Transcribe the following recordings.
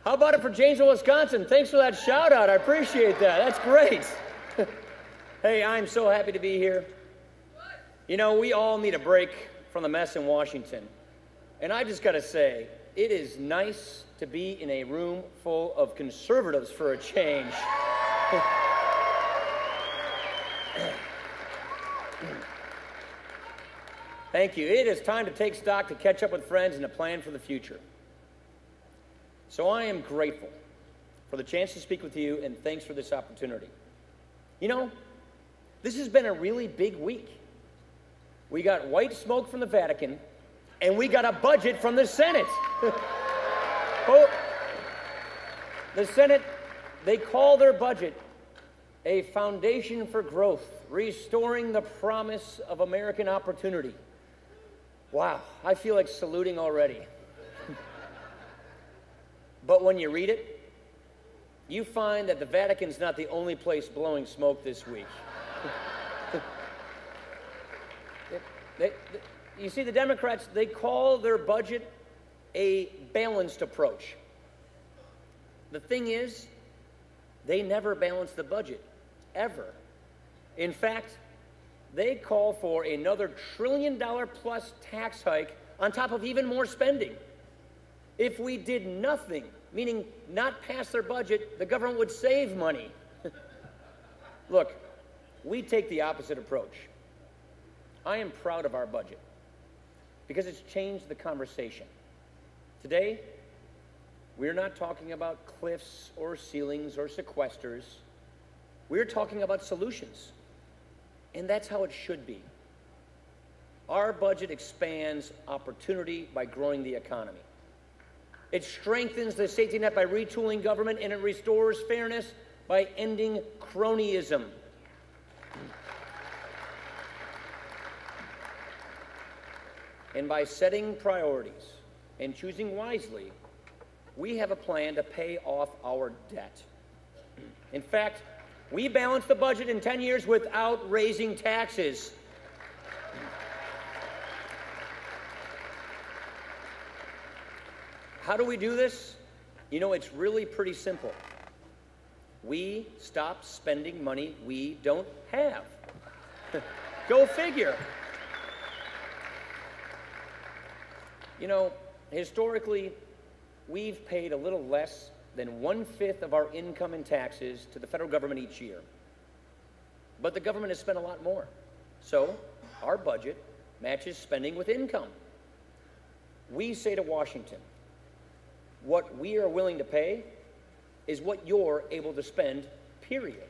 How about it for Janesville, Wisconsin? Thanks for that shout out. I appreciate that. That's great. Hey, I'm so happy to be here. You know, we all need a break from the mess in Washington. And I just got to say, it is nice to be in a room full of conservatives for a change. Thank you. It is time to take stock, to catch up with friends, and to plan for the future. So I am grateful for the chance to speak with you, and thanks for this opportunity. You know, this has been a really big week. We got white smoke from the Vatican, and we got a budget from the Senate. Oh, the Senate, they call their budget a foundation for growth, restoring the promise of American opportunity. Wow, I feel like saluting already. But when you read it, you find that the Vatican's not the only place blowing smoke this week. You see, the Democrats, they call their budget a balanced approach. The thing is, they never balance the budget, ever. In fact, they call for another $1 trillion plus tax hike on top of even more spending. If we did nothing, meaning not pass their budget, the government would save money. Look, we take the opposite approach. I am proud of our budget because it's changed the conversation. Today, we're not talking about cliffs or ceilings or sequesters. We're talking about solutions. And that's how it should be. Our budget expands opportunity by growing the economy. It strengthens the safety net by retooling government, and it restores fairness by ending cronyism. And by setting priorities and choosing wisely, we have a plan to pay off our debt. In fact, we balanced the budget in 10 years without raising taxes. How do we do this? You know, it's really pretty simple. We stop spending money we don't have. Go figure. You know, historically, we've paid a little less than 1/5 of our income in taxes to the federal government each year. But the government has spent a lot more. So our budget matches spending with income. We say to Washington, what we are willing to pay is what you're able to spend, period.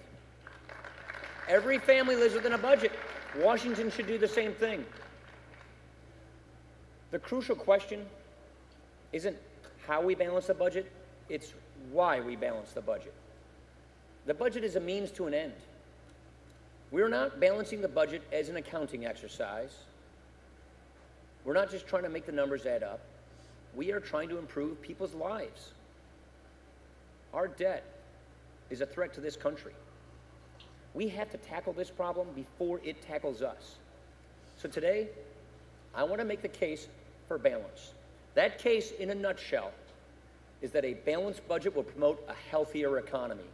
Every family lives within a budget. Washington should do the same thing. The crucial question isn't how we balance the budget, it's why we balance the budget. The budget is a means to an end. We're not balancing the budget as an accounting exercise. We're not just trying to make the numbers add up. We are trying to improve people's lives. Our debt is a threat to this country. We have to tackle this problem before it tackles us. So today, I want to make the case for balance. That case, in a nutshell, is that a balanced budget will promote a healthier economy.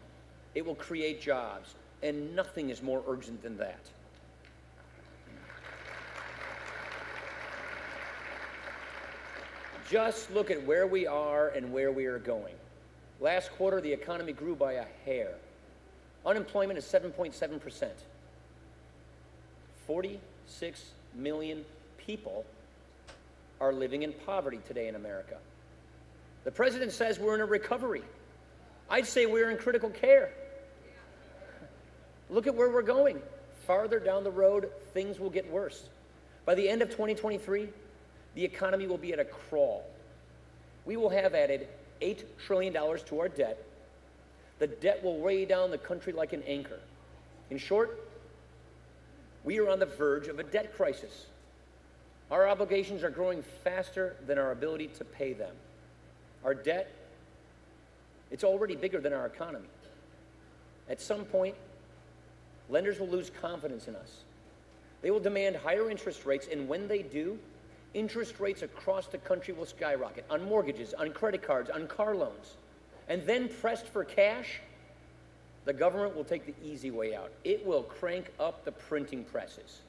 It will create jobs, and nothing is more urgent than that. Just look at where we are and where we are going. Last quarter, the economy grew by a hair. Unemployment is 7.7%. 46 million people are living in poverty today in America. The president says we're in a recovery. I'd say we're in critical care. Look at where we're going. Farther down the road, things will get worse. By the end of 2023, the economy will be at a crawl. We will have added $8 trillion to our debt. The debt will weigh down the country like an anchor. In short, we are on the verge of a debt crisis. Our obligations are growing faster than our ability to pay them. Our debt, it's already bigger than our economy. At some point, lenders will lose confidence in us. They will demand higher interest rates, and when they do, interest rates across the country will skyrocket on mortgages, on credit cards, on car loans. and then pressed for cash, the government will take the easy way out. It will crank up the printing presses.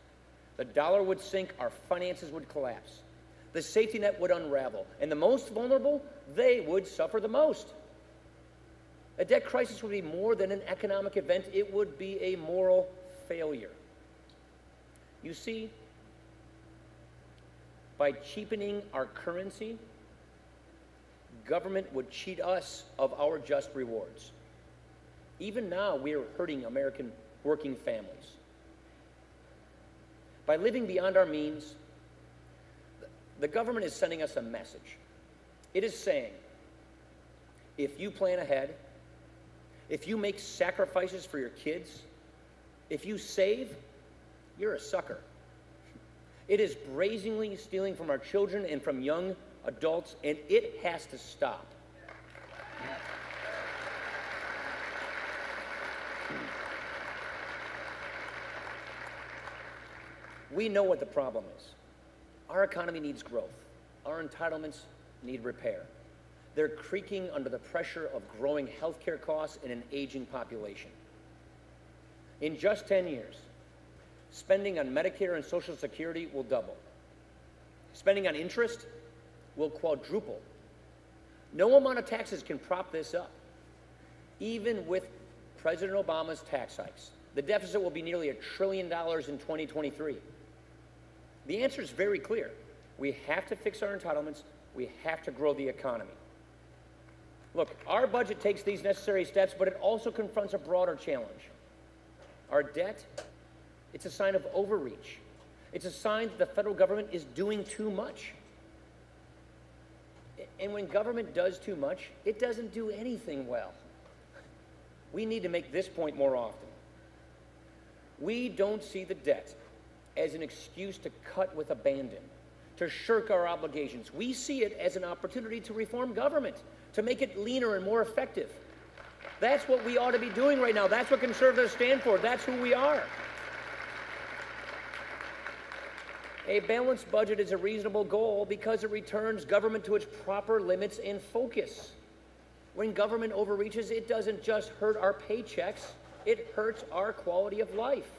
The dollar would sink, our finances would collapse. The safety net would unravel, and the most vulnerable, they would suffer the most. A debt crisis would be more than an economic event, it would be a moral failure. You see, by cheapening our currency, government would cheat us of our just rewards. Even now, we are hurting American working families. By living beyond our means, the government is sending us a message. It is saying, if you plan ahead, if you make sacrifices for your kids, if you save, you're a sucker. It is brazenly stealing from our children and from young adults, and it has to stop. We know what the problem is. Our economy needs growth. Our entitlements need repair. They're creaking under the pressure of growing healthcare costs and an aging population. In just 10 years, spending on Medicare and Social Security will double. Spending on interest will quadruple. No amount of taxes can prop this up. Even with President Obama's tax hikes, the deficit will be nearly $1 trillion in 2023. The answer is very clear. We have to fix our entitlements. We have to grow the economy. Look, our budget takes these necessary steps, but it also confronts a broader challenge. Our debt, it's a sign of overreach. It's a sign that the federal government is doing too much. And when government does too much, it doesn't do anything well. We need to make this point more often. We don't see the debt as an excuse to cut with abandon, to shirk our obligations. We see it as an opportunity to reform government, to make it leaner and more effective. That's what we ought to be doing right now. That's what conservatives stand for. That's who we are. A balanced budget is a reasonable goal because it returns government to its proper limits and focus. When government overreaches, it doesn't just hurt our paychecks, it hurts our quality of life.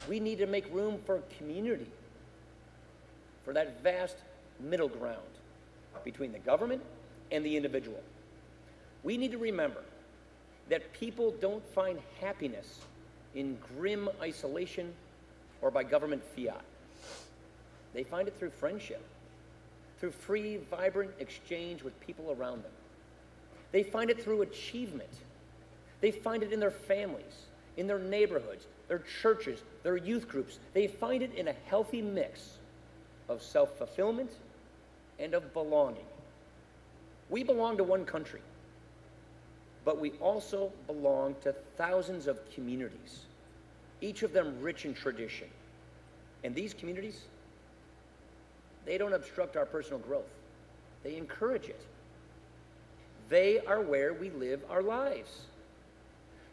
We need to make room for community, for that vast middle ground between the government and the individual. We need to remember that people don't find happiness in grim isolation or by government fiat. They find it through friendship, through free, vibrant exchange with people around them. They find it through achievement. They find it in their families, in their neighborhoods, their churches, their youth groups. They find it in a healthy mix of self-fulfillment and of belonging. We belong to one country, but we also belong to thousands of communities, each of them rich in tradition. And these communities, they don't obstruct our personal growth. They encourage it. They are where we live our lives.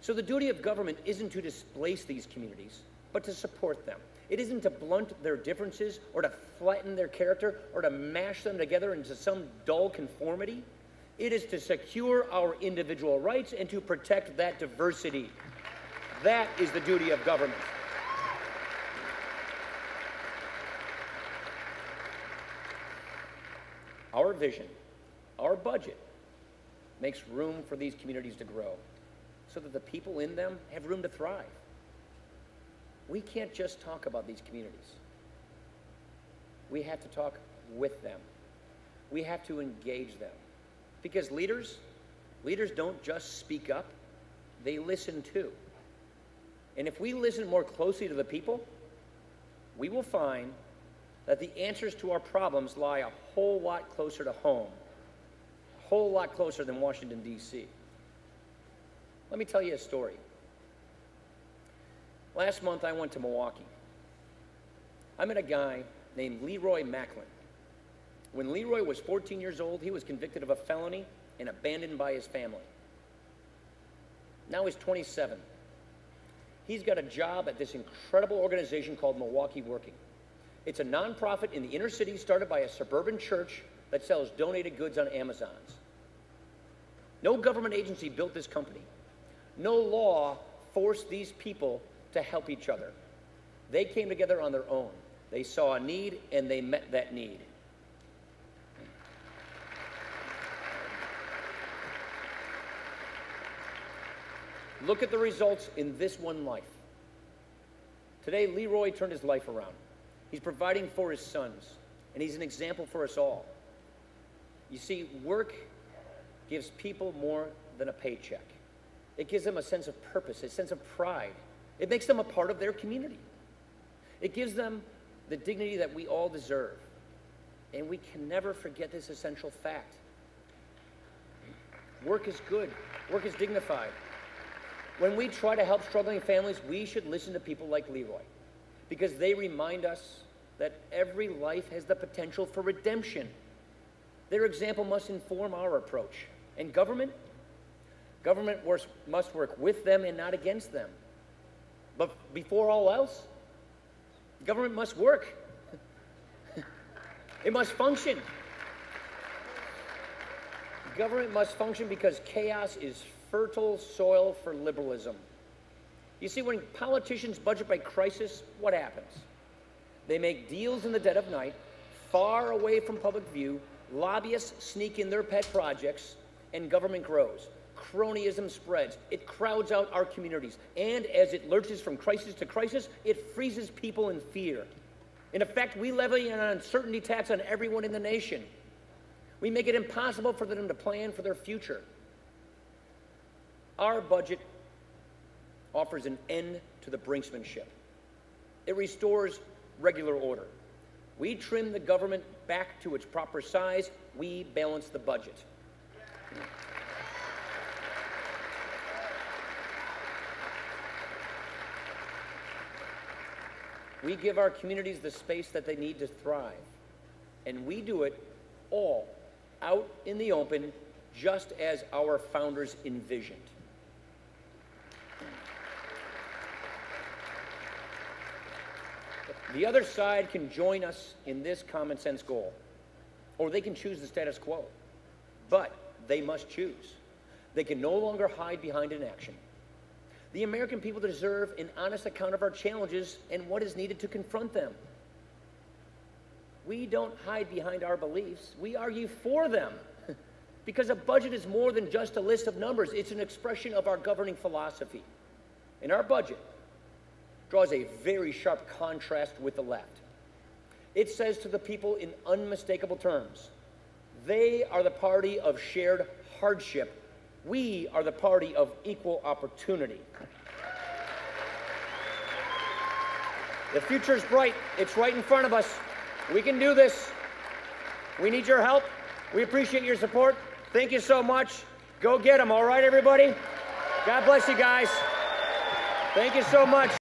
So the duty of government isn't to displace these communities, but to support them. It isn't to blunt their differences or to flatten their character or to mash them together into some dull conformity. It is to secure our individual rights and to protect that diversity. That is the duty of government. Our vision, our budget, makes room for these communities to grow so that the people in them have room to thrive. We can't just talk about these communities. We have to talk with them. We have to engage them. Because leaders don't just speak up, they listen too. And if we listen more closely to the people, we will find that the answers to our problems lie a whole lot closer to home, a whole lot closer than Washington, D.C. Let me tell you a story. Last month, I went to Milwaukee. I met a guy named Leroy Macklin. When Leroy was 14 years old, he was convicted of a felony and abandoned by his family. Now he's 27. He's got a job at this incredible organization called Milwaukee Working. It's a nonprofit in the inner city started by a suburban church that sells donated goods on Amazons. No government agency built this company. No law forced these people to help each other. They came together on their own. They saw a need and they met that need. Look at the results in this one life. Today, Leroy turned his life around. He's providing for his sons, and he's an example for us all. You see, work gives people more than a paycheck. It gives them a sense of purpose, a sense of pride. It makes them a part of their community. It gives them the dignity that we all deserve. And we can never forget this essential fact. Work is good. Work is dignified. When we try to help struggling families, we should listen to people like Leroy, because they remind us that every life has the potential for redemption. Their example must inform our approach. And government must work with them and not against them. But before all else, government must work. It must function. Government must function because chaos is fertile soil for liberalism. You see, when politicians budget by crisis, what happens? They make deals in the dead of night, far away from public view. Lobbyists sneak in their pet projects, and government grows. Cronyism spreads. It crowds out our communities. And as it lurches from crisis to crisis, it freezes people in fear. In effect, we levy an uncertainty tax on everyone in the nation. We make it impossible for them to plan for their future. Our budget offers an end to the brinksmanship. It restores regular order. We trim the government back to its proper size. We balance the budget. We give our communities the space that they need to thrive. And we do it all out in the open, just as our founders envisioned. The other side can join us in this common sense goal, or they can choose the status quo. But they must choose. They can no longer hide behind inaction. The American people deserve an honest account of our challenges and what is needed to confront them. We don't hide behind our beliefs. We argue for them. Because a budget is more than just a list of numbers. It's an expression of our governing philosophy. And our budget draws a very sharp contrast with the left. It says to the people in unmistakable terms, they are the party of shared hardship. We are the party of equal opportunity. The future is bright. It's right in front of us. We can do this. We need your help. We appreciate your support. Thank you so much. Go get them, all right, everybody? God bless you guys. Thank you so much.